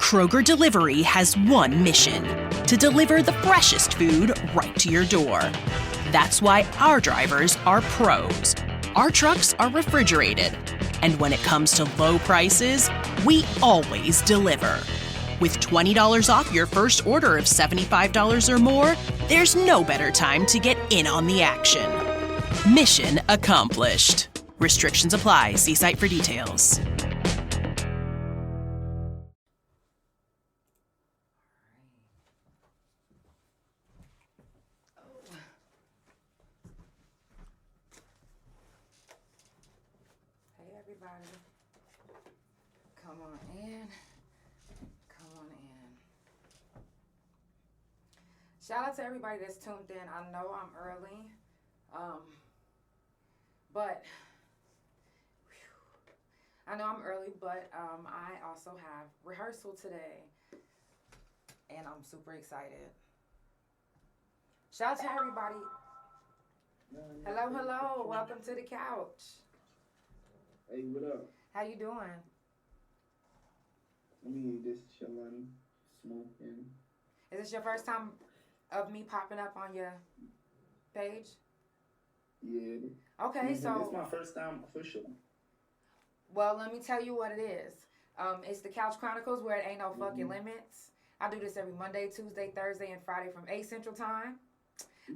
Kroger Delivery has one mission: to deliver the freshest food right to your door. That's why our drivers are pros. Our trucks are refrigerated. And when it comes to low prices, we always deliver. With $20 off your first order of $75 or more, there's no better time to get in on the action. Mission accomplished. Restrictions apply. See site for details. Hey everybody. Come on in. Shout out to everybody that's tuned in. I know I'm early, but I also have rehearsal today, and I'm super excited. Shout out to everybody. Hello. Welcome to the couch. Hey, what up? How you doing? Just chilling, smoking. Is this your first time of me popping up on your page? Yeah. Okay, so it's my first time official. Well, let me tell you what it is. It's the Couch Chronicles, where it ain't no fucking limits. I do this every Monday, Tuesday, Thursday, and Friday from 8 Central Time.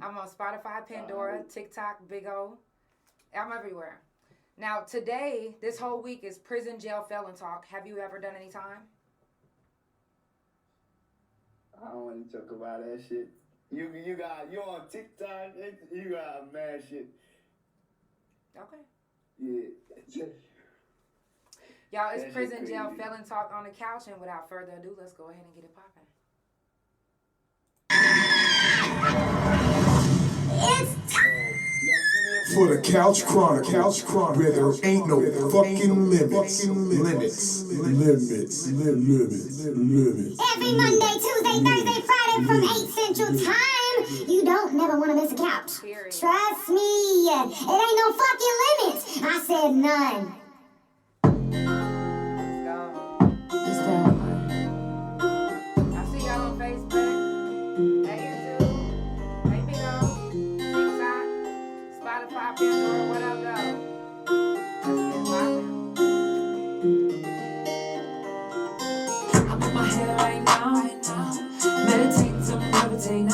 I'm on Spotify, Pandora, TikTok, Big O. I'm everywhere. Now, today, this whole week is Prison Jail Felon Talk. Have you ever done any time? I don't want to talk about that shit. You on TikTok, you got mad shit. Okay. Yeah. Y'all, it's Prison Jail Felon Talk on the couch, and without further ado, let's go ahead and get it popping. For the Couch Chronicles, where there ain't no fucking limits. Every Monday, Tuesday, Thursday, Friday from 8 Central Time. You don't never want to miss a couch. Period. Trust me, it ain't no fucking limits. I said none. Let's go. I see y'all on Facebook. Hey, YouTube. Hey, Big O. TikTok. Spotify, Pandora, what up, though? Let's get poppin'. I'm in my head right now. Meditate to levitate.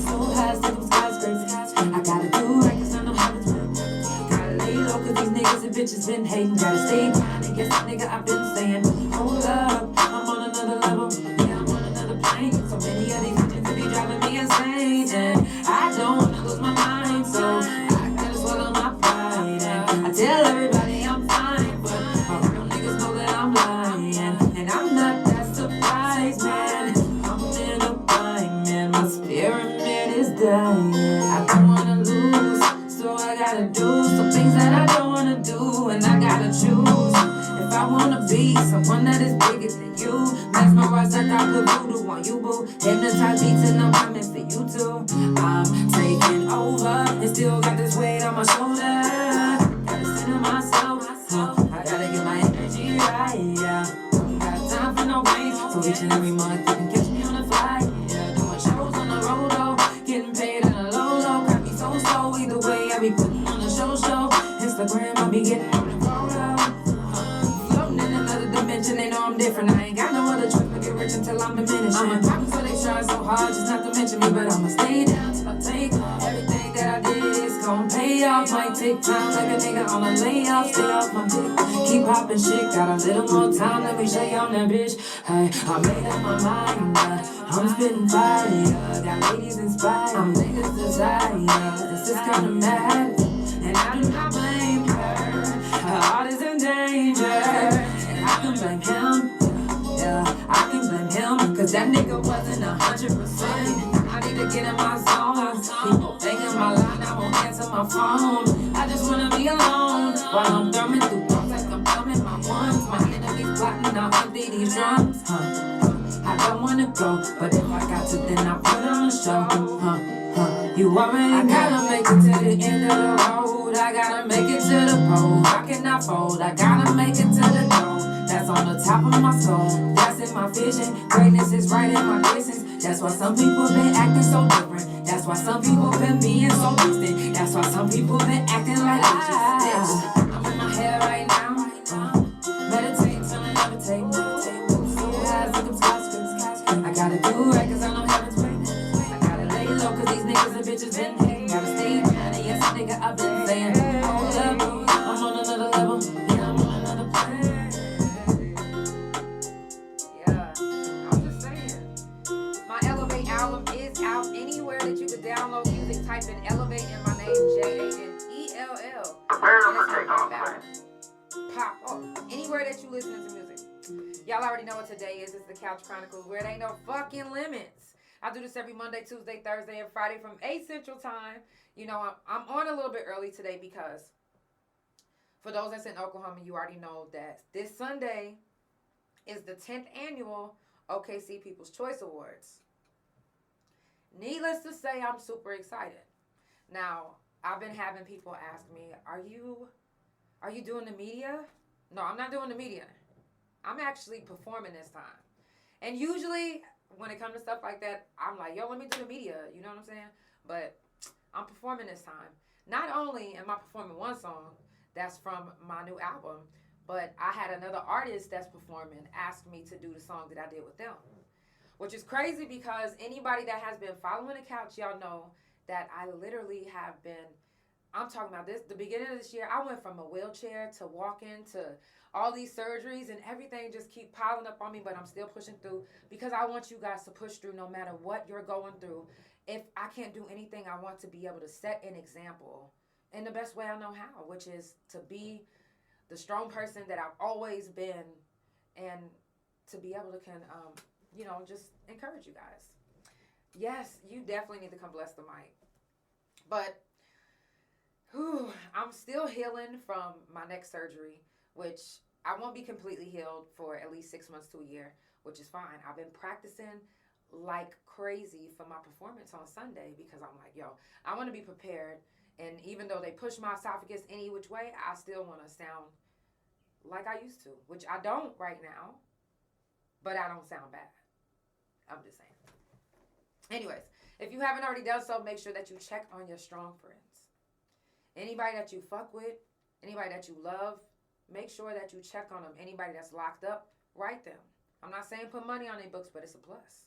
Full highs to them skyscrapers. I gotta do right 'cause I know how it's been. Gotta lay low 'cause these niggas and bitches been hating. Gotta stay blind and guess that nigga I've been saying. Hold up, I'm on another level. Yeah, I'm on another plane. So many of these bitches be driving me insane. And I don't wanna lose my mind, so I gotta swallow my pride. And I tell everybody I'm fine, but my real niggas know that I'm lying. And I'm not that surprised, man. I'm in a bind, man. My spirit is dying. I don't wanna lose, so I gotta do some things that I don't wanna do, and I gotta choose. If I wanna be someone that is bigger than you, mesmerize like I put voodoo on you, boo. Hypnotize beats and I'm coming for you too. I'm taking over and still got this weight on my shoulder. Gotta center myself, I gotta get my energy right, yeah. Don't got time for no rain, so each and every month you can catch me on the fly, yeah. Doing shows on the road, though, getting paid in a low, crap me so slow. Either way, I be putting on a show. Instagram, I be getting on the photo. Floating in another dimension, they know I'm different. I ain't got no other choice but get rich until I'm diminished. I'm a problem, so they try so hard just not to mention me, but I'ma stay down till I take everything that I did is gon' pay off. Might take time like a nigga on a layoff. Stay off my dick, keep popping shit. Got a little more time, let me show you on that bitch. Hey, I made up my mind, I'm spitting fire. Got ladies inspired, I'm niggas desire. This is kinda mad, and I do not blame her. Her heart is in danger, and I can blame him. Yeah, I can blame him, 'cause that nigga wasn't 100%. I need to get in my zone. People thinking my line, I won't answer my phone. I just wanna be alone while I'm thumbing through books like I'm thumbing my ones. My enemies plotting, I'll empty these drums. I don't wanna go, but if I got to, then I put on a show. You already know. I gotta make it to the end of the road. I gotta make it to the pole. I cannot fold. I gotta make it to the goal. That's on the top of my soul. That's in my vision. Greatness is right in my distance. That's why some people been acting so different. That's why some people been being so distant. That's why some people been acting like I'm in my head right now. Meditate till I levitate. So high as them skyscrapers. I gotta do right 'cause I know heaven's waiting. I gotta lay low 'cause these niggas and bitches been hating. Gotta stay grinding. Yes, nigga, I've been saying. Hold up, I'm on another level. Yeah, I'm on another plane. Yeah, I'm just saying. My Elevate album is out anywhere that you can download music. Type in Elevate and my name, Janell. Pop off. Anywhere that you listen to music. Y'all already know what today is. It's the Couch Chronicles, where it ain't no fucking limits. I do this every Monday, Tuesday, Thursday, and Friday from 8 Central Time. You know, I'm on a little bit early today because for those that's in Oklahoma, you already know that this Sunday is the 10th annual OKC People's Choice Awards. Needless to say, I'm super excited. Now, I've been having people ask me, are you doing the media? No, I'm not doing the media. I'm actually performing this time. And usually, when it comes to stuff like that, I'm like, yo, let me do the media. You know what I'm saying? But I'm performing this time. Not only am I performing one song that's from my new album, but I had another artist that's performing ask me to do the song that I did with them. Which is crazy because anybody that has been following the couch, y'all know that I literally have been, I'm talking about this, the beginning of this year, I went from a wheelchair to walking to all these surgeries, and everything just keep piling up on me, but I'm still pushing through because I want you guys to push through no matter what you're going through. If I can't do anything, I want to be able to set an example in the best way I know how, which is to be the strong person that I've always been, and to be able to just encourage you guys. Yes, you definitely need to come bless the mic. But I'm still healing from my neck surgery, which I won't be completely healed for at least 6 months to a year, which is fine. I've been practicing like crazy for my performance on Sunday because I'm like, yo, I want to be prepared. And even though they push my esophagus any which way, I still want to sound like I used to, which I don't right now, but I don't sound bad. I'm just saying. Anyways, if you haven't already done so, make sure that you check on your strong friends. Anybody that you fuck with, anybody that you love, make sure that you check on them. Anybody that's locked up, write them. I'm not saying put money on their books, but it's a plus.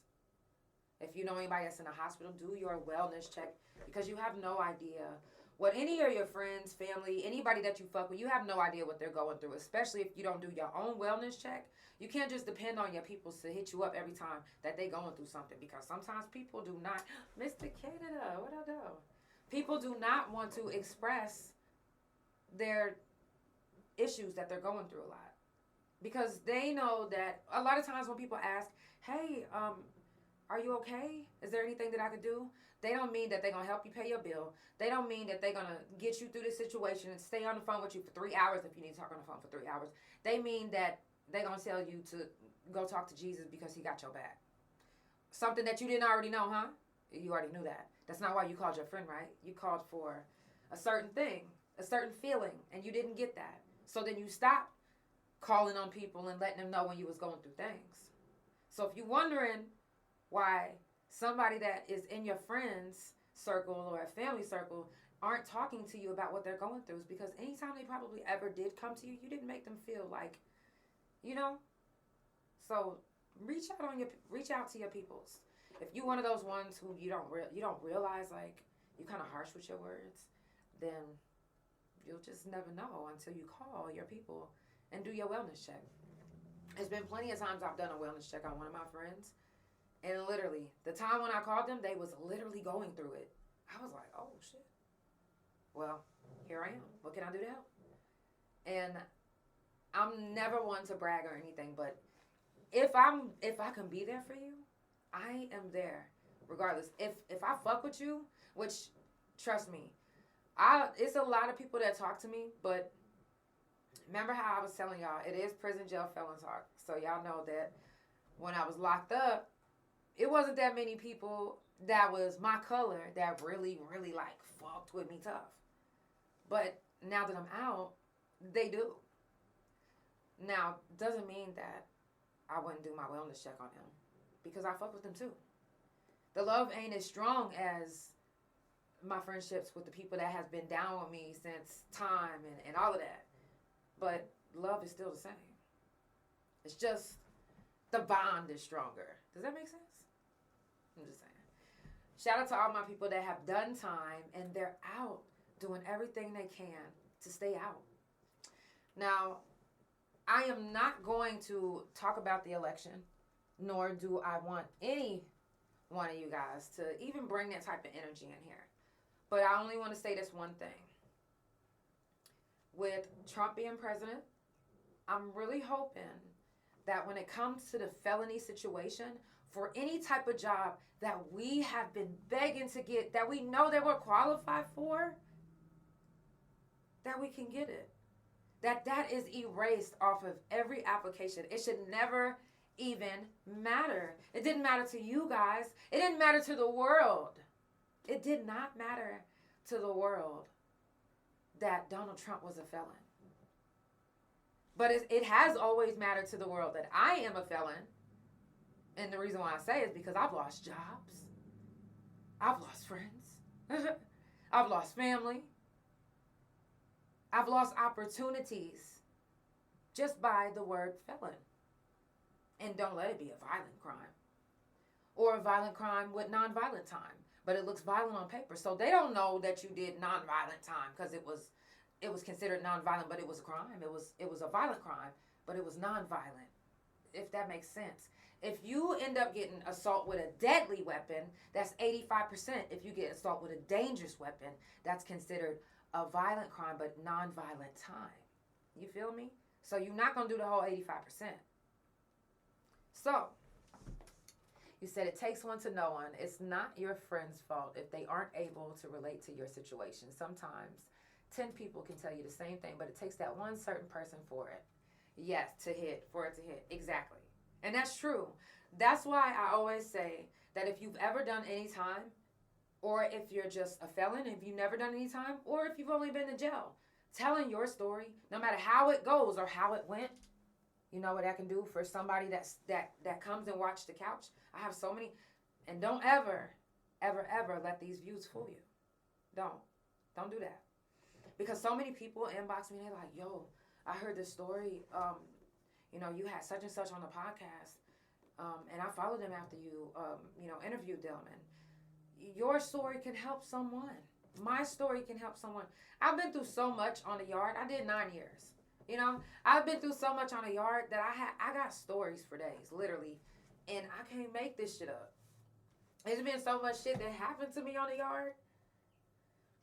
If you know anybody that's in a hospital, do your wellness check because you have no idea what any of your friends, family, anybody that you fuck with, you have no idea what they're going through, especially if you don't do your own wellness check. You can't just depend on your people to hit you up every time that they going through something because sometimes people do not, Mr. Canada, what I do? People do not want to express their issues that they're going through a lot because they know that a lot of times when people ask, hey, are you okay? Is there anything that I could do? They don't mean that they're going to help you pay your bill. They don't mean that they're going to get you through this situation and stay on the phone with you for 3 hours if you need to talk on the phone for 3 hours. They mean that they're going to tell you to go talk to Jesus because he got your back. Something that you didn't already know, huh? You already knew that. That's not why you called your friend, right? You called for a certain thing, a certain feeling, and you didn't get that. So then you stopped calling on people and letting them know when you was going through things. So if you're wondering why somebody that is in your friends circle or a family circle aren't talking to you about what they're going through, is because anytime they probably ever did come to you, you didn't make them feel like, you know. So reach out to your peoples. If you're one of those ones who you don't realize, like, you're kind of harsh with your words, then you'll just never know until you call your people and do your wellness check. There's been plenty of times I've done a wellness check on one of my friends, and literally, the time when I called them, they was literally going through it. I was like, oh, shit. Well, here I am. What can I do to help? And I'm never one to brag or anything, but if I can be there for you, I am there regardless. If I fuck with you, which, trust me, it's a lot of people that talk to me, but remember how I was telling y'all, it is prison jail felon talk. So y'all know that when I was locked up, it wasn't that many people that was my color that really, really, like, fucked with me tough. But now that I'm out, they do. Now, doesn't mean that I wouldn't do my wellness check on him because I fuck with them too. The love ain't as strong as my friendships with the people that has been down with me since time and all of that. But love is still the same. It's just the bond is stronger. Does that make sense? I'm just saying. Shout out to all my people that have done time and they're out doing everything they can to stay out. Now, I am not going to talk about the election, nor do I want any one of you guys to even bring that type of energy in here. But I only want to say this one thing. With Trump being president, I'm really hoping that when it comes to the felony situation, for any type of job that we have been begging to get, that we know that we're qualified for, that we can get it. That is erased off of every application. It should never even matter. It didn't matter to you guys. It didn't matter to the world. It did not matter to the world that Donald Trump was a felon. But it has always mattered to the world that I am a felon. And the reason why I say it is because I've lost jobs. I've lost friends. I've lost family. I've lost opportunities just by the word felon. And don't let it be a violent crime. Or a violent crime with nonviolent time. But it looks violent on paper. So they don't know that you did nonviolent time because it was considered nonviolent, but it was a crime. It was a violent crime, but it was nonviolent. If that makes sense. If you end up getting assault with a deadly weapon, that's 85%. If you get assault with a dangerous weapon, that's considered a violent crime, but nonviolent time. You feel me? So you're not going to do the whole 85%. So, you said it takes one to know one. It's not your friend's fault if they aren't able to relate to your situation. Sometimes 10 people can tell you the same thing, but it takes that one certain person for it. Yes, for it to hit. Exactly. And that's true. That's why I always say that if you've ever done any time, or if you're just a felon, if you've never done any time, or if you've only been to jail, telling your story, no matter how it goes or how it went, you know what that can do for somebody that comes and watch the couch. I have so many, and don't ever let these views fool you. Don't do that. Because so many people inbox me and they're like, yo, I heard this story, you had such and such on the podcast, and I followed them after you, interviewed them, and your story can help someone. My story can help someone. I've been through so much on the yard. I did 9 years. I've been through so much on the yard that I got stories for days, literally, and I can't make this shit up. There's been so much shit that happened to me on the yard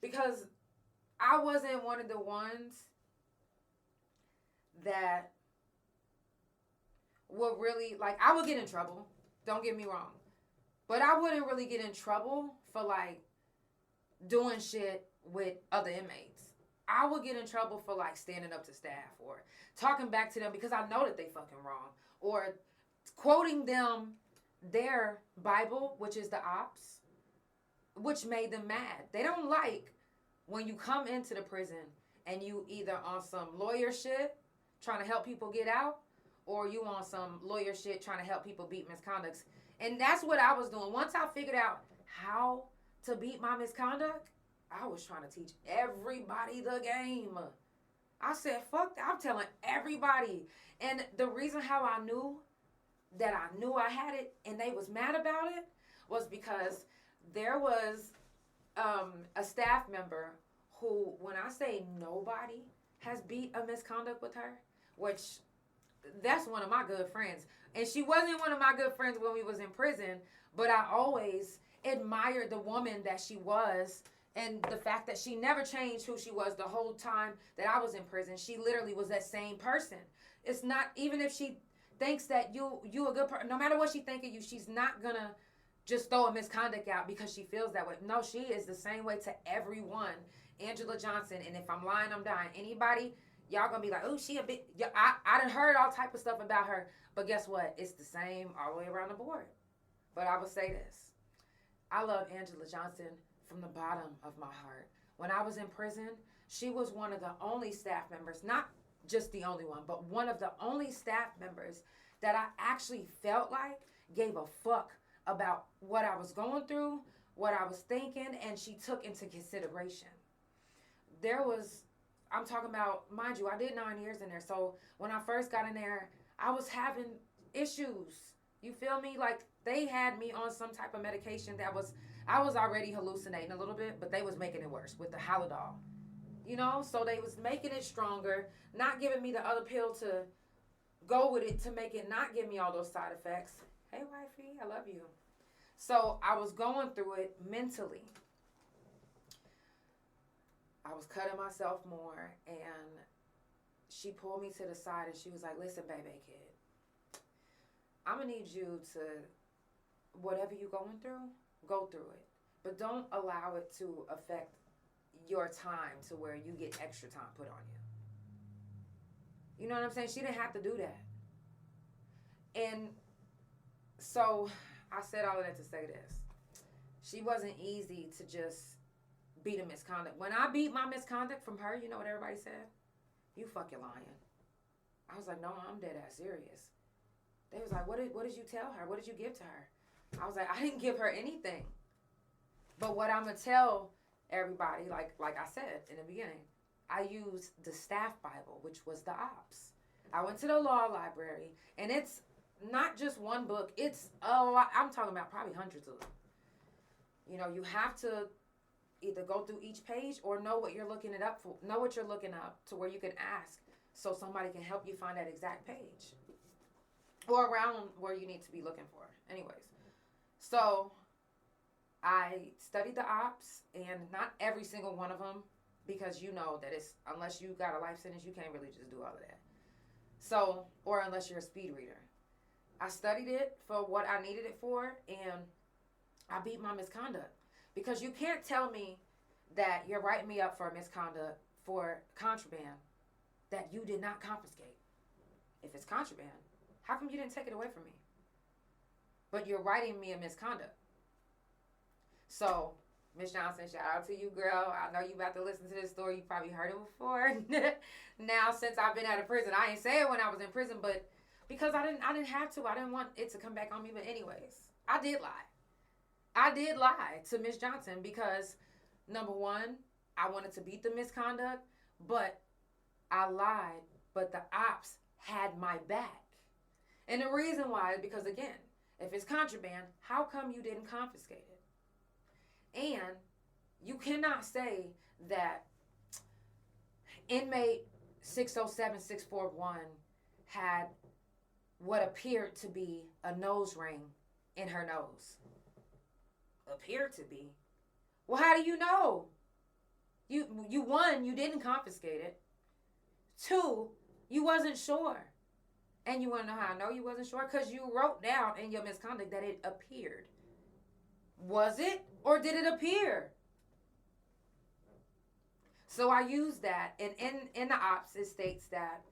because I wasn't one of the ones that would really, I would get in trouble. Don't get me wrong. But I wouldn't really get in trouble for, doing shit with other inmates. I would get in trouble for, standing up to staff or talking back to them because I know that they fucking wrong. Or quoting them their Bible, which is the ops, which made them mad. They don't like when you come into the prison and you either on some lawyer shit trying to help people get out, or you on some lawyer shit trying to help people beat misconducts. And that's what I was doing. Once I figured out how to beat my misconduct, I was trying to teach everybody the game. I said, fuck that. I'm telling everybody. And the reason how I knew that I had it and they was mad about it was because there was a staff member who, when I say nobody has beat a misconduct with her, which that's one of my good friends. And she wasn't one of my good friends when we was in prison, but I always admired the woman that she was and the fact that she never changed who she was the whole time that I was in prison. She literally was that same person. It's not, even if she thinks that you a good person, no matter what she think of you, she's not gonna just throw a misconduct out because she feels that way. No, she is the same way to everyone. Angela Johnson, and if I'm lying, I'm dying. Anybody, y'all gonna be like, oh, she a bit, yeah, I done heard all type of stuff about her, but guess what? It's the same all the way around the board. But I will say this. I love Angela Johnson from the bottom of my heart. When I was in prison, she was one of the only staff members, not just the only one, but one of the only staff members that I actually felt like gave a fuck about what I was going through, what I was thinking, and she took into consideration. I'm talking about, mind you, I did 9 years in there. So when I first got in there, I was having issues. You feel me? Like, they had me on some type of medication I was already hallucinating a little bit, but they was making it worse with the Halidol. You know, so they was making it stronger, not giving me the other pill to go with it to make it not give me all those side effects. Hey, wifey, I love you. So I was going through it mentally. I was cutting myself more, and she pulled me to the side, and she was like, listen, baby kid, I'm going to need you to, whatever you're going through, go through it. But don't allow it to affect your time to where you get extra time put on you. You know what I'm saying? She didn't have to do that. And so I said all of that to say this. She wasn't easy to just beat a misconduct. When I beat my misconduct from her, you know what everybody said? You fucking lying. I was like, no, I'm dead ass serious. They was like, what did you tell her? What did you give to her? I was like, I didn't give her anything. But what I'm going to tell everybody, like I said in the beginning, I used the staff Bible, which was the ops. I went to the law library, and it's not just one book. It's a lot. I'm talking about probably hundreds of them. You know, you have to either go through each page or know what you're looking it up for. Know what you're looking up to where you can ask so somebody can help you find that exact page or around where you need to be looking for. Anyways, so I studied the ops, and not every single one of them, because you know that it's, unless you got a life sentence, you can't really just do all of that. So, or unless you're a speed reader. I studied it for what I needed it for, and I beat my misconduct. Because you can't tell me that you're writing me up for a misconduct for contraband that you did not confiscate. If it's contraband, how come you didn't take it away from me? But you're writing me a misconduct. So, Miss Johnson, shout out to you, girl. I know you about to listen to this story. You probably heard it before. Now, since I've been out of prison, I ain't say it when I was in prison, but because I didn't have to. I didn't want it to come back on me. But anyways, I did lie. I did lie to Miss Johnson because, number one, I wanted to beat the misconduct, but I lied. But the ops had my back. And the reason why is because, again, if it's contraband, how come you didn't confiscate it? And you cannot say that inmate 607641 had what appeared to be a nose ring in her nose. Appeared to be. Well, how do you know? You one, you didn't confiscate it. Two, you wasn't sure. And you want to know how I know you wasn't sure? Because you wrote down in your misconduct that it appeared. Was it, or did it appear? So I use that, and in the ops, it states that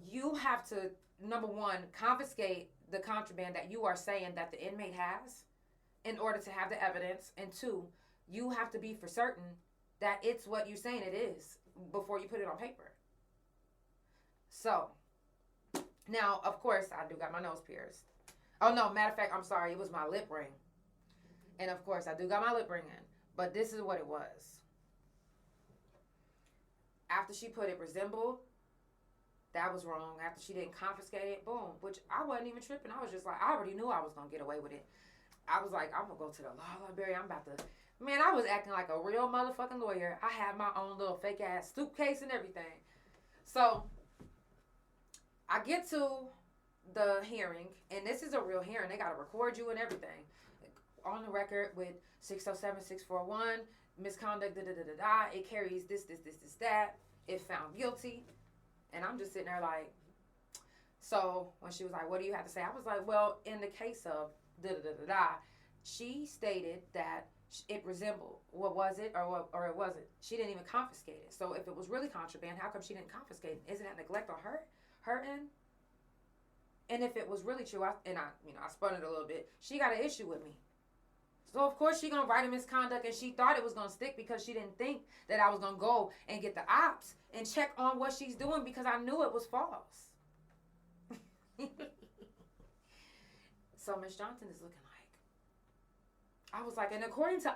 you have to, number one, confiscate the contraband that you are saying that the inmate has in order to have the evidence, and two, you have to be for certain that it's what you're saying it is before you put it on paper. So, now, of course, I do got my nose pierced. Oh, no, matter of fact, I'm sorry, it was my lip ring. And, of course, I do got my lip ring in. But this is what it was. After she put it resembled, that was wrong. After she didn't confiscate it, boom. Which I wasn't even tripping. I was just like, I already knew I was going to get away with it. I was like, I'm going to go to the law library. I'm about to... Man, I was acting like a real motherfucking lawyer. I had my own little fake-ass suitcase and everything. So, I get to the hearing, and this is a real hearing. They got to record you and everything. On the record with 607641, misconduct, da-da-da-da-da. It carries this, that. It found guilty. And I'm just sitting there like, so when she was like, what do you have to say? I was like, well, in the case of da-da-da-da-da, she stated that it resembled. What was it or it wasn't? She didn't even confiscate it. So if it was really contraband, how come she didn't confiscate it? Isn't that neglect on her end? And if it was really true, I spun it a little bit, she got an issue with me. So, of course, she going to write a misconduct, and she thought it was going to stick because she didn't think that I was going to go and get the ops and check on what she's doing because I knew it was false. So Miss Johnson is looking like, I was like, and according to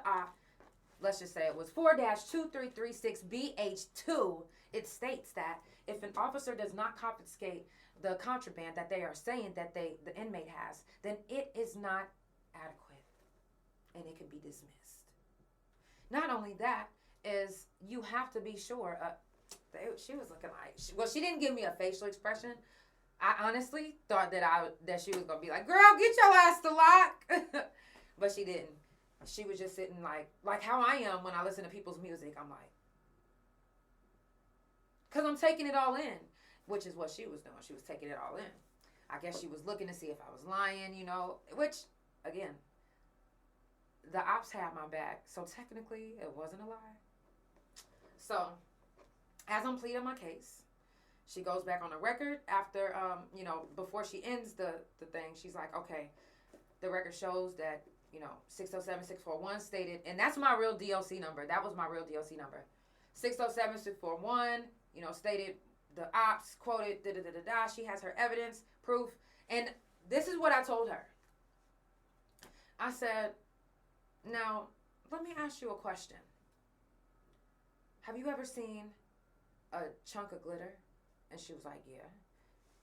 let's just say it was 4-2336BH2, it states that if an officer does not confiscate the contraband that they are saying that the inmate has, then it is not adequate and it can be dismissed. Not only that, is you have to be sure. She was looking like, she didn't give me a facial expression. I honestly thought that she was gonna be like, girl, get your ass to lock. But she didn't. She was just sitting like how I am when I listen to people's music. I'm like, because I'm taking it all in, which is what she was doing. She was taking it all in. I guess she was looking to see if I was lying, which, again, the ops had my back. So technically, it wasn't a lie. So, as I'm pleading my case, she goes back on the record after, before she ends the thing. She's like, okay, the record shows that, 607-641 stated, and that's my real DLC number. That was my real DLC number. 607-641, stated the ops quoted, da-da-da-da-da. She has her evidence, proof. And this is what I told her. I said, now, let me ask you a question. Have you ever seen a chunk of glitter? And she was like, yeah.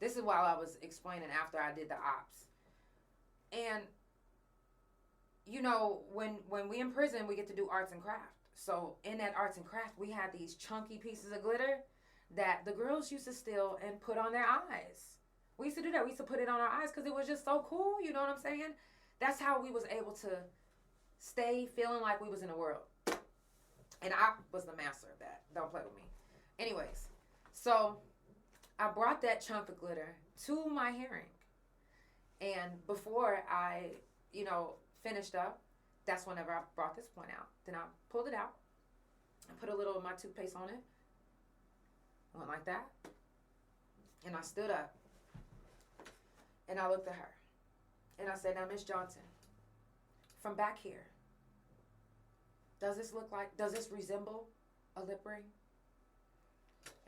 This is while I was explaining after I did the ops. And, when we in prison, we get to do arts and craft. So in that arts and craft, we had these chunky pieces of glitter that the girls used to steal and put on their eyes. We used to do that. We used to put it on our eyes because it was just so cool. You know what I'm saying? That's how we was able to stay feeling like we was in the world. And I was the master of that. Don't play with me. Anyways, so I brought that chunk of glitter to my hearing. And before I, finished up, that's whenever I brought this point out. Then I pulled it out. I put a little of my toothpaste on it. Went like that. And I stood up. And I looked at her. And I said, now, Miss Johnson, from back here, does this resemble a lip ring?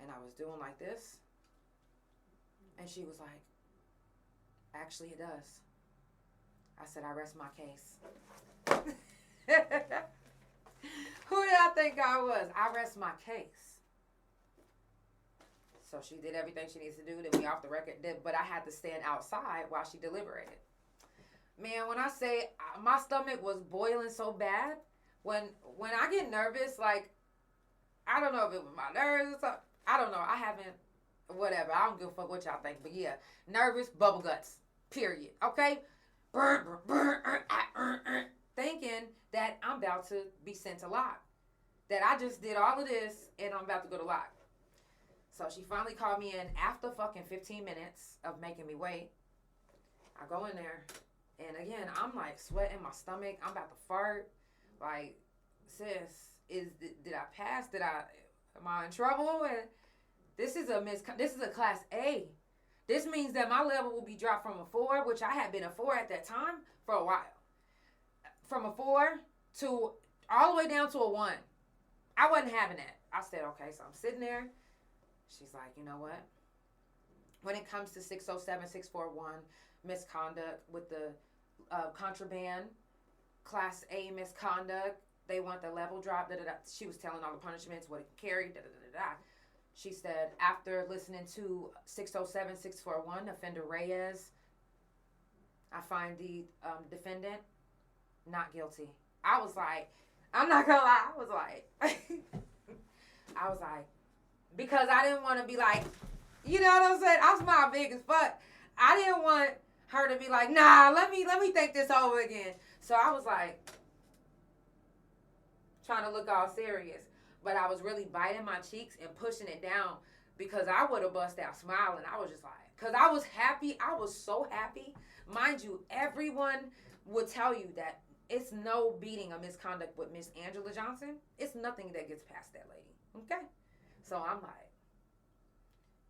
And I was doing like this. And she was like, actually, it does. I said, I rest my case. Who did I think I was? I rest my case. So she did everything she needs to do. Then we off the record. But I had to stand outside while she deliberated. Man, when I say my stomach was boiling so bad, when I get nervous, like, I don't know if it was my nerves or something. I don't know. I haven't, whatever. I don't give a fuck what y'all think. But yeah, nervous, bubble guts, period. Okay? Thinking that I'm about to be sent to lock. That I just did all of this and I'm about to go to lock. So she finally called me in after fucking 15 minutes of making me wait. I go in there and again, I'm like sweating my stomach. I'm about to fart. Like, sis, did I pass? Am I in trouble? And this is a class A. This means that my level will be dropped from a 4, which I had been a 4 at that time for a while. From a 4 to all the way down to a 1. I wasn't having that. I said, okay, so I'm sitting there. She's like, you know what? When it comes to 607-641 misconduct with the contraband, class A misconduct, they want the level drop. She was telling all the punishments, what it carried. She said, after listening to 607-641, offender Reyes, I find the defendant not guilty. I was like, I'm not gonna lie. I was like, because I didn't want to be like, you know what I'm saying? I smile big as fuck. I didn't want her to be like, nah, let me think this over again. So I was like, trying to look all serious. But I was really biting my cheeks and pushing it down because I would have bust out smiling. I was just like, because I was happy. I was so happy. Mind you, everyone would tell you that it's no beating a misconduct with Miss Angela Johnson. It's nothing that gets past that lady. Okay? So I'm like,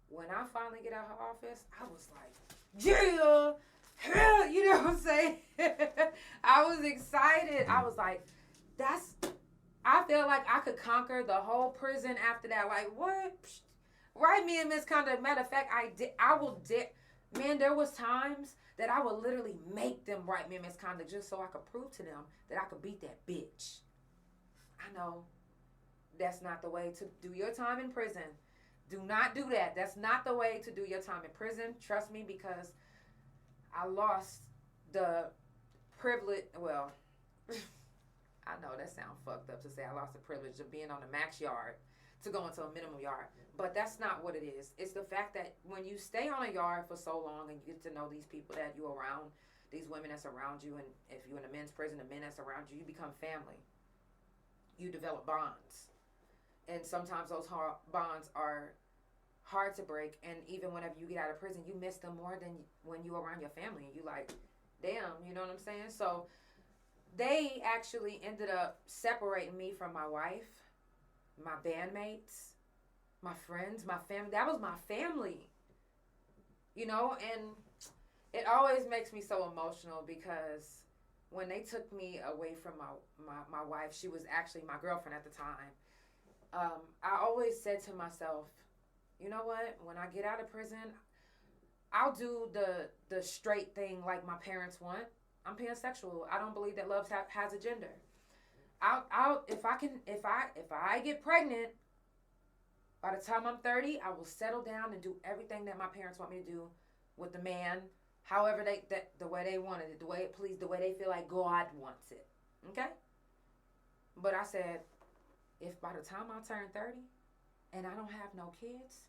when I finally get out her office, I was like, yeah, hell, you know what I'm saying? I was excited. I was like, I feel like I could conquer the whole prison after that. Like, what? Write me in misconduct. Matter of fact, Man, there was times that I would literally make them write me a misconduct just so I could prove to them that I could beat that bitch. I know that's not the way to do your time in prison. Do not do that. That's not the way to do your time in prison. Trust me, because I lost the privilege. Well, I know that sounds fucked up to say I lost the privilege of being on the max yard to go into a minimum yard. But that's not what it is. It's the fact that when you stay on a yard for so long and you get to know these people that you're around, these women that's around you, and if you're in a men's prison, the men that's around you, you become family. You develop bonds. And sometimes those bonds are hard to break. And even whenever you get out of prison, you miss them more than when you're around your family. And you like, damn, you know what I'm saying? So they actually ended up separating me from my wife, my bandmates, my friends, my family. That was my family, you know, and it always makes me so emotional because when they took me away from my wife, she was actually my girlfriend at the time. I always said to myself, you know what, when I get out of prison, I'll do the straight thing like my parents want. I'm pansexual. I don't believe that love has a gender. If I get pregnant, by the time I'm 30, I will settle down and do everything that my parents want me to do with the man, however the way they wanted it, the way it pleased, the way they feel like God wants it. Okay? But I said, if by the time I turn 30 and I don't have no kids,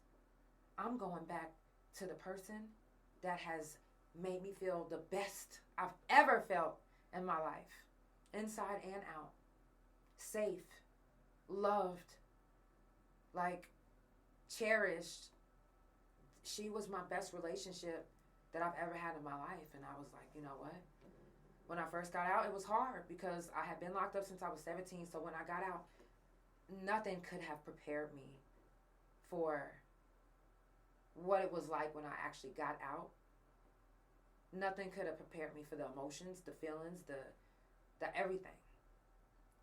I'm going back to the person that has made me feel the best I've ever felt in my life, inside and out, safe, loved, like cherished. She was my best relationship that I've ever had in my life. And I was like, you know what? When I first got out, it was hard because I had been locked up since I was 17. So when I got out, nothing could have prepared me for what it was like when I actually got out. Nothing could have prepared me for the emotions, the feelings, the everything.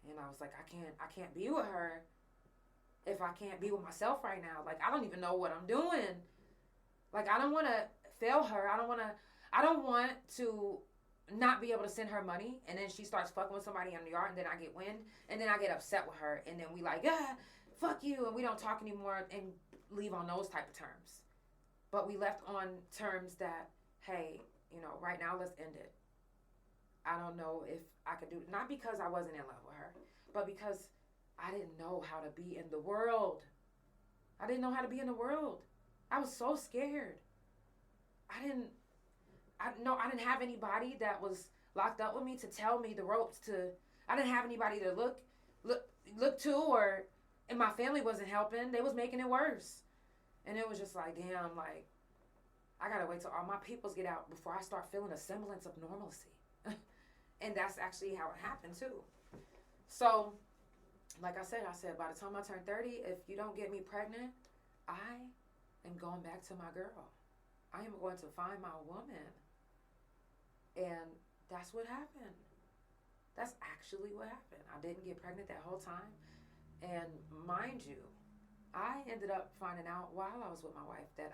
And I was like, I can't be with her if I can't be with myself right now. Like, I don't even know what I'm doing. Like, I don't want to fail her. I don't want to not be able to send her money, and then she starts fucking with somebody in the yard, and then I get wind, and then I get upset with her, and then we like, fuck you, and we don't talk anymore and leave on those type of terms. But we left on terms that, hey, you know, right now let's end it. I don't know if I could do it. Not because I wasn't in love with her, but because I didn't know how to be in the world. I didn't know how to be in the world. I was so scared. I didn't have anybody that was locked up with me to tell me the ropes I didn't have anybody to look to, and my family wasn't helping. They was making it worse. And it was just like, damn, like, I gotta wait till all my peoples get out before I start feeling a semblance of normalcy. And that's actually how it happened too. So, like I said, by the time I turn 30, if you don't get me pregnant, I am going back to my girl. I am going to find my woman. And that's what happened. That's actually what happened. I didn't get pregnant that whole time. And mind you, I ended up finding out while I was with my wife that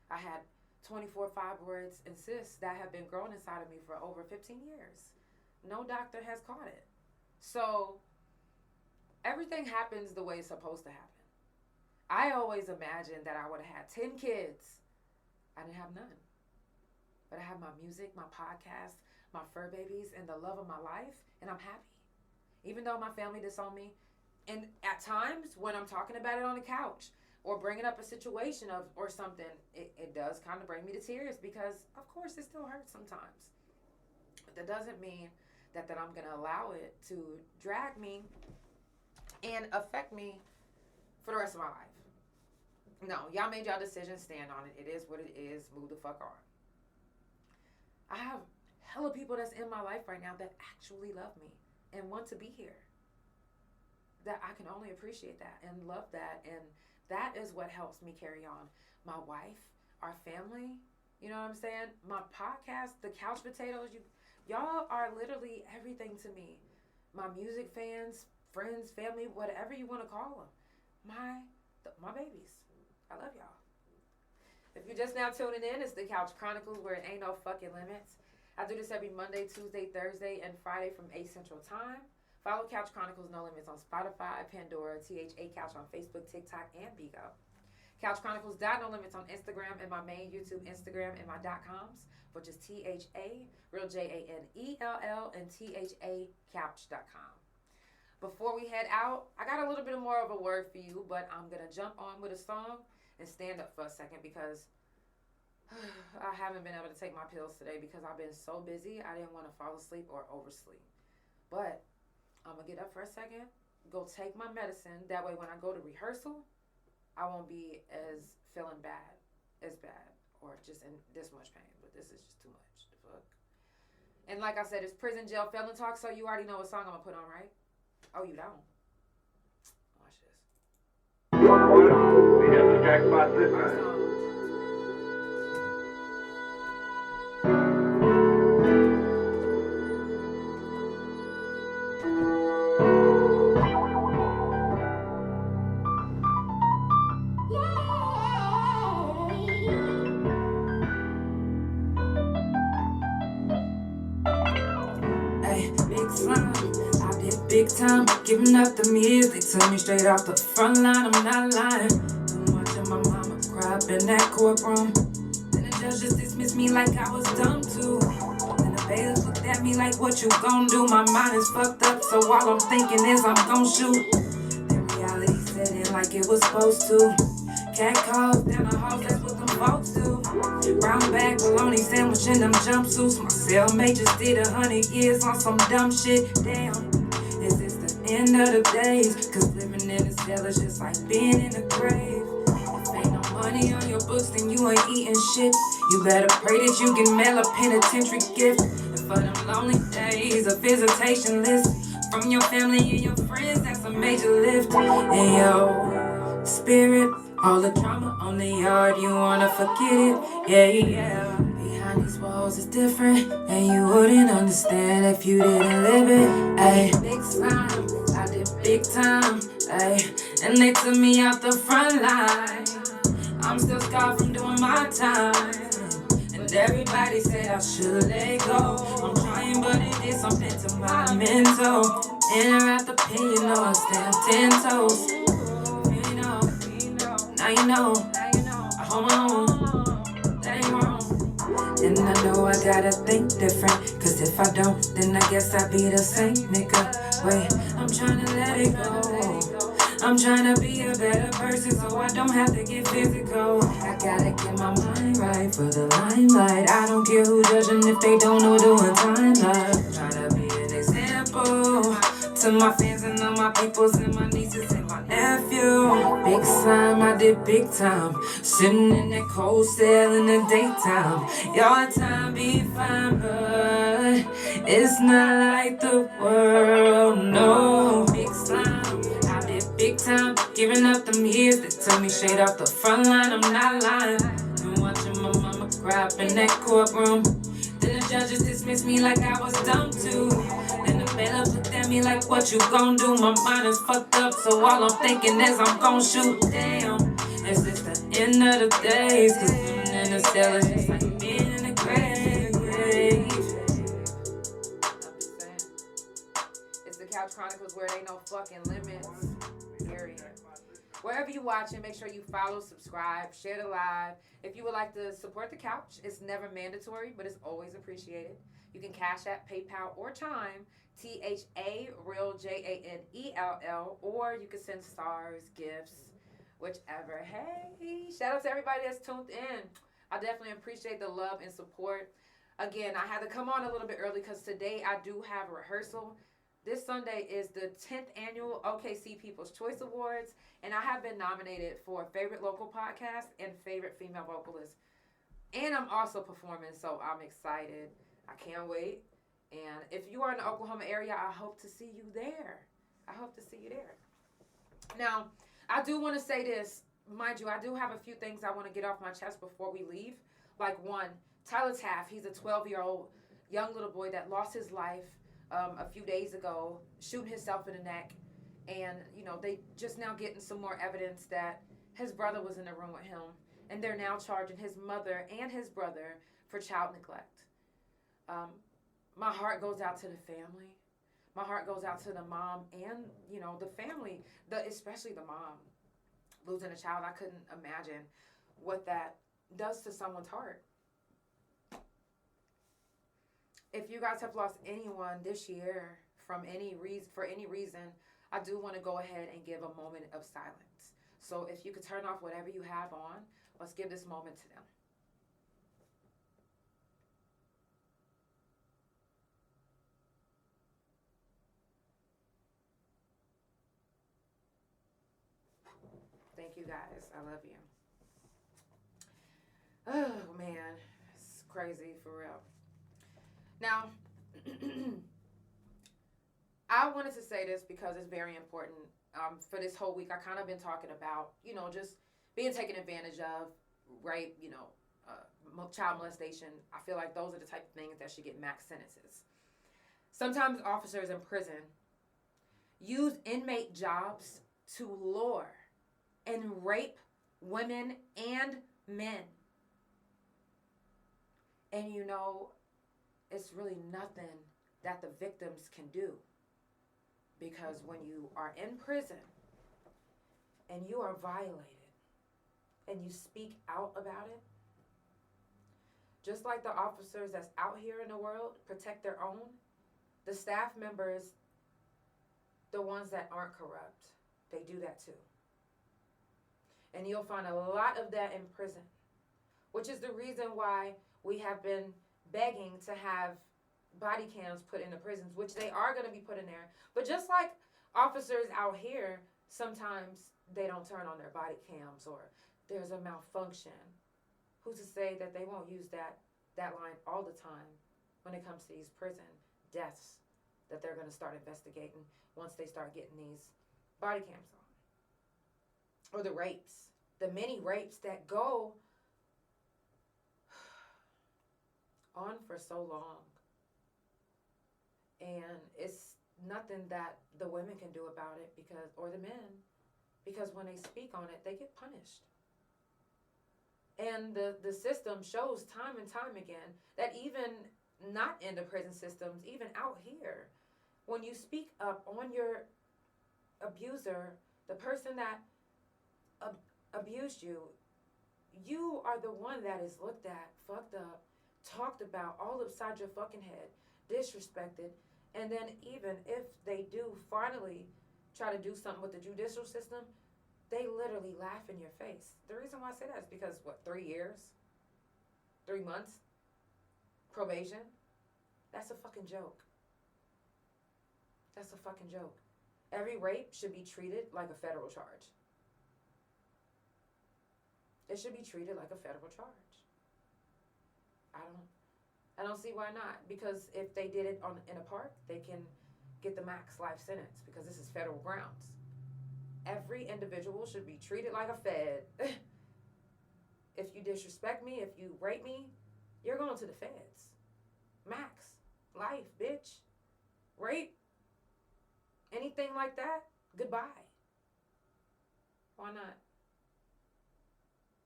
I had 24 fibroids and cysts that have been growing inside of me for over 15 years. No doctor has caught it. So everything happens the way it's supposed to happen. I always imagined that I would have had 10 kids. I didn't have none. But I have my music, my podcast, my fur babies, and the love of my life, and I'm happy. Even though my family disowned me, and at times when I'm talking about it on the couch or bringing up a situation or something, it does kind of bring me to tears because, of course, it still hurts sometimes. But that doesn't mean that I'm going to allow it to drag me and affect me for the rest of my life. No, y'all made y'all decision, stand on it. It is what it is. Move the fuck on. I have hella people that's in my life right now that actually love me and want to be here. That I can only appreciate that and love that. And that is what helps me carry on. My wife, our family, you know what I'm saying? My podcast, the Couch Potatoes, y'all are literally everything to me. My music fans, friends, family, whatever you want to call them. My babies. I love y'all. If you're just now tuning in, it's the Couch Chronicles where it ain't no fucking limits. I do this every Monday, Tuesday, Thursday, and Friday from 8 Central Time. Follow Couch Chronicles No Limits on Spotify, Pandora, THA Couch on Facebook, TikTok, and Bigo. CouchChronicles.No Limits on Instagram and my main YouTube Instagram and my .coms, which is THA, real JANELL, and THA Couch.com. Before we head out, I got a little bit more of a word for you, but I'm going to jump on with a song and stand up for a second because I haven't been able to take my pills today because I've been so busy. I didn't want to fall asleep or oversleep. But I'm going to get up for a second, go take my medicine. That way when I go to rehearsal, I won't be feeling bad, or just in this much pain. But this is just too much. The fuck. And like I said, it's Prison Jail Felon Talk, so you already know what song I'm going to put on, right? Oh, you don't? Watch this. We have the jackpot this time. Big time, giving up the music. Took me straight off the front line, I'm not lying. Been watching my mama cry up in that courtroom. Then the judge just dismissed me like I was dumb too. Then the bailiff looked at me like, what you gon' do? My mind is fucked up, so all I'm thinking is I'm gon' shoot. Then reality set in like it was supposed to. Cat calls down the halls, that's what them folks do. Brown bag, bologna sandwich in them jumpsuits. My cellmate just did 100 years on some dumb shit. Damn. Is this the end of the days? Cause living in a cell is just like being in a grave. If ain't no money on your books, then you ain't eating shit. You better pray that you can mail a penitentiary gift. And for them lonely days, a visitation list from your family and your friends, that's a major lift. And yo, spirit, all the trauma on the yard, you wanna forget it. Yeah. Behind these walls is different, and you wouldn't understand if you didn't live it. Ayy, big slime, I did big time. Ayy, and they took me out the front line. I'm still scarred from doing my time. And everybody said I should let go. I'm trying, but it did something to my mental. In or out the pin, you know I stand 10 toes. Now you know, I hold my own, that ain't wrong. And I know I gotta think different, cause if I don't, then I guess I be the same nigga. Wait, I'm tryna let it go. I'm tryna be a better person so I don't have to get physical. I gotta get my mind right for the limelight. I don't care who judging if they don't know doing time life. Tryna be an example to my fans and all my peoples and my nieces and my nephew. Big slime, I did big time. Sitting in that cold cell in the daytime. Your time be fine, but it's not like the world, no. Big slime, I did big time. Giving up them years that took me straight off the front line, I'm not lying. Been watching my mama cry up in that courtroom. Then the judges dismissed me like I was dumb too. Then the bailiff looked at me like, what you gon' do? My mind is fucked up, so all I'm thinking is I'm gon' shoot. Damn, is this the end of the days? Cause living in a cell is just like being in a grave. I'm just saying. It's the Couch Chronicles where it ain't no fucking limits. Period. Wherever you watching, make sure you follow, subscribe, share the live. If you would like to support the couch, it's never mandatory, but it's always appreciated. You can Cash App, PayPal, or Chime, THA, real JANELL, or you can send stars, gifts, whichever. Hey, shout out to everybody that's tuned in. I definitely appreciate the love and support. Again, I had to come on a little bit early because today I do have a rehearsal. This Sunday is the 10th annual OKC People's Choice Awards, and I have been nominated for Favorite Local Podcast and Favorite Female Vocalist. And I'm also performing, so I'm excited. I can't wait. And if you are in the Oklahoma area, I hope to see you there. Now, I do want to say this. Mind you, I do have a few things I want to get off my chest before we leave. Like one, Tyler Taft, he's a 12-year-old young little boy that lost his life a few days ago, shooting himself in the neck. And, you know, they just now getting some more evidence that his brother was in the room with him. And they're now charging his mother and his brother for child neglect. My heart goes out to the family. My heart goes out to the mom and, the family, especially the mom. Losing a child, I couldn't imagine what that does to someone's heart. If you guys have lost anyone this year for any reason, I do want to go ahead and give a moment of silence. So if you could turn off whatever you have on, let's give this moment to them. Thank you guys. I love you. Oh man, it's crazy for real. Now, I wanted to say this because it's very important. For this whole week, I kind of been talking about, just being taken advantage of, rape, child molestation. I feel like those are the type of things that should get max sentences. Sometimes officers in prison use inmate jobs to lure and rape women and men. And it's really nothing that the victims can do. Because when you are in prison and you are violated and you speak out about it, just like the officers that's out here in the world protect their own, the staff members, the ones that aren't corrupt, they do that too. And you'll find a lot of that in prison, which is the reason why we have been begging to have body cams put in the prisons, which they are going to be put in there. But just like officers out here, sometimes they don't turn on their body cams or there's a malfunction. Who's to say that they won't use that line all the time when it comes to these prison deaths that they're going to start investigating once they start getting these body cams on? Or the rapes, the many rapes that go on for so long. And it's nothing that the women can do about it or the men, because when they speak on it, they get punished. And the system shows time and time again that even not in the prison systems, even out here, when you speak up on your abuser, the person that abused you, you are the one that is looked at, fucked up, talked about all upside your fucking head, disrespected. And then even if they do finally try to do something with the judicial system, they literally laugh in your face. The reason why I say that is because, 3 years? 3 months? Probation? That's a fucking joke. That's a fucking joke. Every rape should be treated like a federal charge. It should be treated like a federal charge. I don't see why not. Because if they did it in a park, they can get the max life sentence because this is federal grounds. Every individual should be treated like a fed. If you disrespect me, if you rape me, you're going to the feds. Max life, bitch. Rape, anything like that, goodbye. Why not?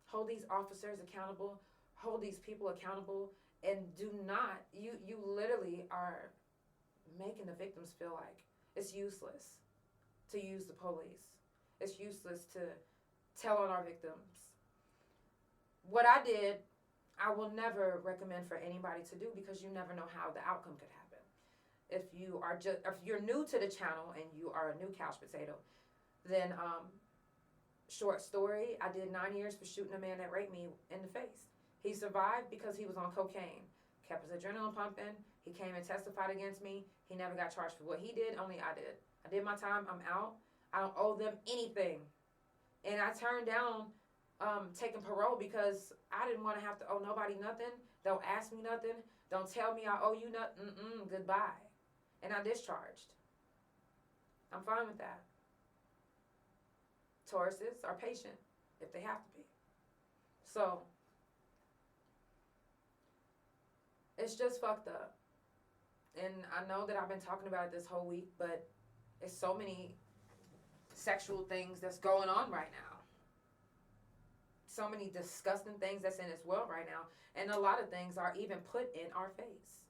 Hold these officers accountable. Hold these people accountable. And do not, you literally are making the victims feel like it's useless to use the police. It's useless to tell on our victims. What I did, I will never recommend for anybody to do because you never know how the outcome could happen. If you're new to the channel and you are a new couch potato, then short story, I did 9 years for shooting a man that raped me in the face. He survived because he was on cocaine. Kept his adrenaline pumping. He came and testified against me. He never got charged for what he did, only I did. I did my time, I'm out. I don't owe them anything. And I turned down taking parole because I didn't want to have to owe nobody nothing. Don't ask me nothing. Don't tell me I owe you nothing. Goodbye. And I discharged. I'm fine with that. Tauruses are patient if they have to be. So, it's just fucked up. And I know that I've been talking about it this whole week, but it's so many sexual things that's going on right now. so many disgusting things that's in this world right now. And a lot of things are even put in our face.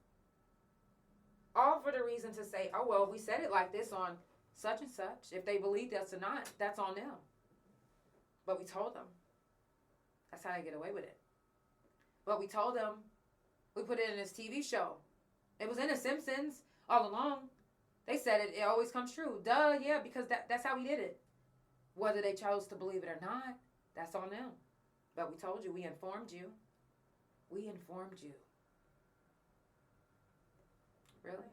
All for the reason to say, oh, well, we said it like this on such and such. If they believed us or not, that's on them. But we told them. That's how they get away with it. But we told them. We put it in this TV show. It was in The Simpsons all along. They said it always comes true. Duh, yeah, because that's how we did it. Whether they chose to believe it or not, that's on them. But we told you, we informed you. We informed you. Really?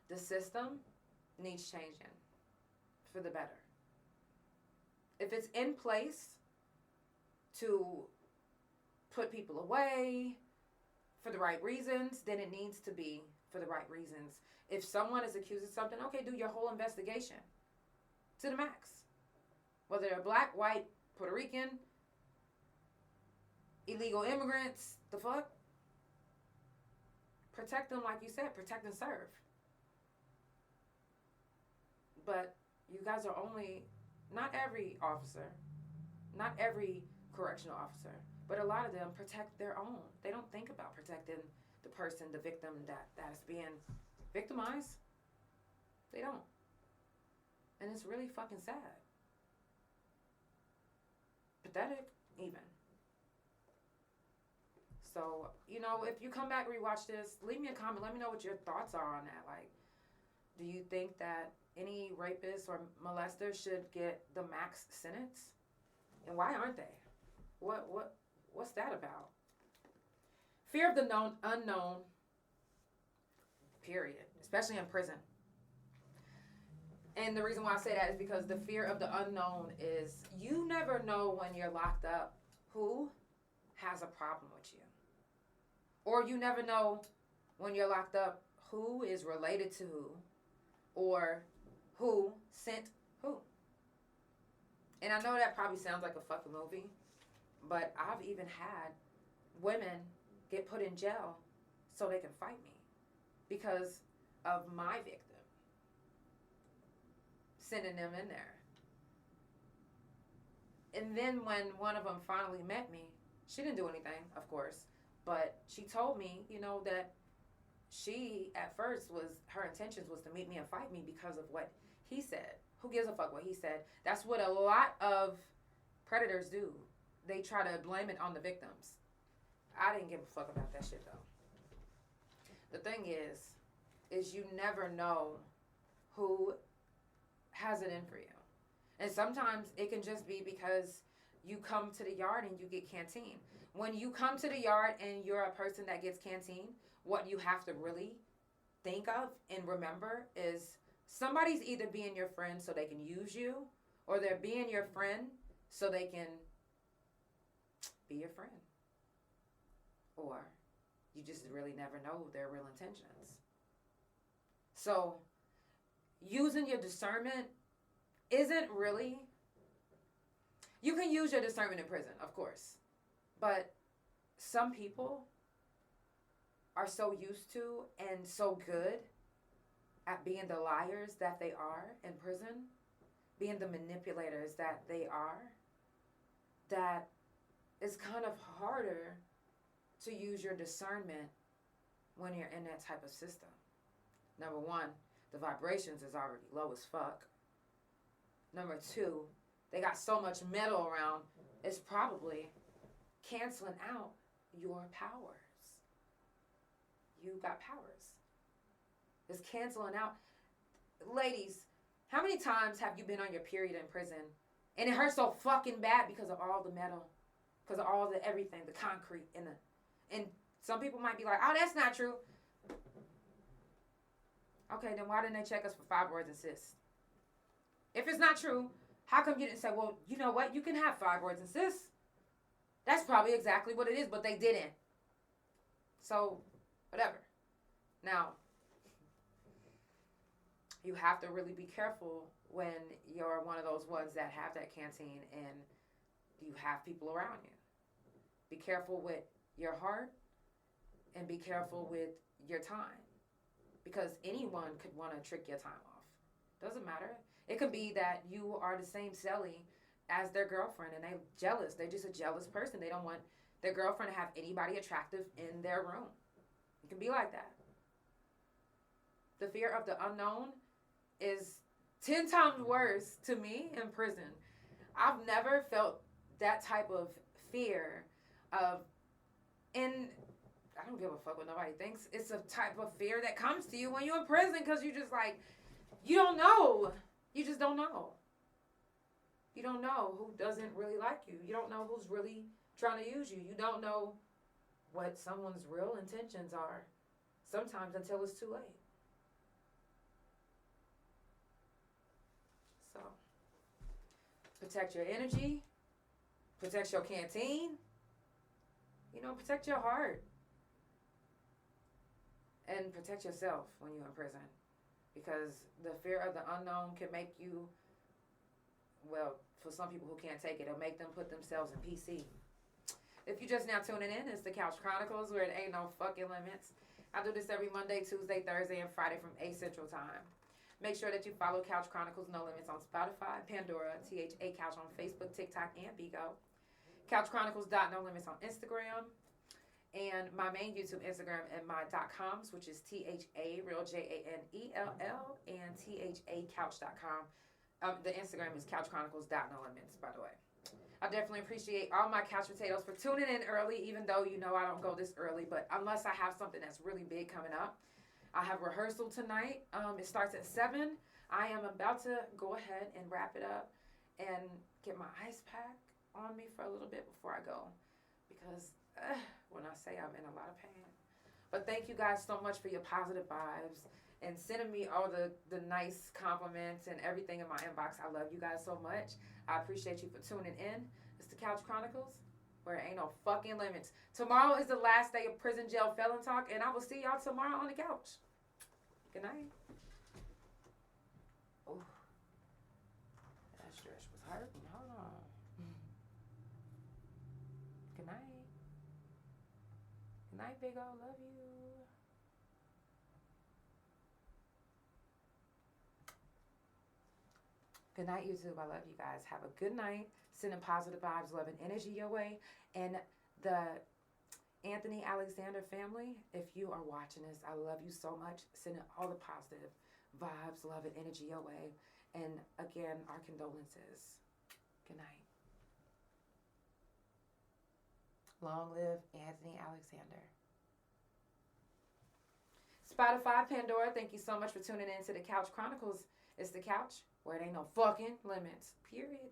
The system needs changing for the better. If it's in place to put people away for the right reasons, then it needs to be for the right reasons. If someone is accused of something, okay, do your whole investigation to the max. Whether they're black, white, Puerto Rican, illegal immigrants, the fuck? Protect them, like you said, protect and serve. But you guys are only, not every officer, not every correctional officer, but a lot of them protect their own. They don't think about protecting the person, the victim that is being victimized. They don't. And it's really fucking sad. Pathetic, even. So, you know, if you come back, rewatch this, leave me a comment. Let me know what your thoughts are on that. Like, do you think that any rapists or molesters should get the max sentence? And why aren't they? What's that about? Fear of the unknown, period. Especially in prison. And the reason why I say that is because the fear of the unknown is you never know when you're locked up who has a problem with you. Or you never know when you're locked up who is related to who or who sent who. And I know that probably sounds like a fucking movie, but I've even had women get put in jail so they can fight me because of my victim sending them in there. And then when one of them finally met me, she didn't do anything, of course, but she told me, you know, that she at first her intentions was to meet me and fight me because of what he said. Who gives a fuck what he said? That's what a lot of predators do. They try to blame it on the victims. I didn't give a fuck about that shit though. The thing is you never know who has it in for you. And sometimes it can just be because you come to the yard and you get canteen. When you come to the yard and you're a person that gets canteen, what you have to really think of and remember is somebody's either being your friend so they can use you, or they're being your friend so they can be your friend. Or you just really never know their real intentions. So using your discernment isn't really, you can use your discernment in prison, of course, but some people are so used to and so good at being the liars that they are in prison, being the manipulators that they are, that it's kind of harder to use your discernment when you're in that type of system. Number one, the vibrations is already low as fuck. Number two, they got so much metal around, it's probably canceling out your powers. You got powers. It's canceling out. Ladies, how many times have you been on your period in prison and it hurts so fucking bad because of all the metal, because of all the everything, the concrete and some people might be like, oh, that's not true. Okay, then why didn't they check us for fibroids and cysts? If it's not true, how come you didn't say, well, you know what? You can have fibroids and cysts. That's probably exactly what it is, but they didn't. So, whatever. Now, you have to really be careful when you're one of those ones that have that canteen and you have people around you. Be careful with your heart and be careful with your time. Because anyone could want to trick your time off. Doesn't matter. It could be that you are the same cellie as their girlfriend, and they're jealous. They're just a jealous person. They don't want their girlfriend to have anybody attractive in their room. It can be like that. The fear of the unknown is 10 times worse to me in prison. I've never felt that type of fear of, and I don't give a fuck what nobody thinks. It's a type of fear that comes to you when you're in prison because you just like, you don't know. You just don't know. You don't know who doesn't really like you. You don't know who's really trying to use you. You don't know what someone's real intentions are sometimes until it's too late. So, protect your energy. Protect your canteen. You know, protect your heart. And protect yourself when you're in prison. Because the fear of the unknown can make you, well, for some people who can't take it, it'll make them put themselves in PC. If you're just now tuning in, it's the Couch Chronicles, where it ain't no fucking limits. I do this every Monday, Tuesday, Thursday, and Friday from 8 Central Time. Make sure that you follow Couch Chronicles No Limits on Spotify, Pandora, THA Couch on Facebook, TikTok, and Bigo. Couch Chronicles No Limits on Instagram. And my main YouTube Instagram and my .coms, which is THA, real JANELL, and THA Couch.com. The Instagram is Couch Chronicles No Limits, by the way. I definitely appreciate all my couch potatoes for tuning in early, even though you know I don't go this early. But unless I have something that's really big coming up. I have rehearsal tonight. It starts at 7. I am about to go ahead and wrap it up and get my ice pack on me for a little bit before I go. Because when I say I'm in a lot of pain. But thank you guys so much for your positive vibes and sending me all the nice compliments and everything in my inbox. I love you guys so much. I appreciate you for tuning in. It's the Couch Chronicles, where it ain't no fucking limits. Tomorrow is the last day of prison jail felon talk, and I will see y'all tomorrow on the couch. Good night. Oh, that stretch was hurting. Hold on. Good night. Good night, big O. Love you. Good night, YouTube. I love you guys. Have a good night. Sending positive vibes, love, and energy your way. And the Anthony Alexander family, if you are watching this, I love you so much. Sending all the positive vibes, love, and energy your way. And again, our condolences. Good night. Long live Anthony Alexander. Spotify Pandora, thank you so much for tuning in to the Couch Chronicles. It's the couch where it ain't no fucking limits. Period.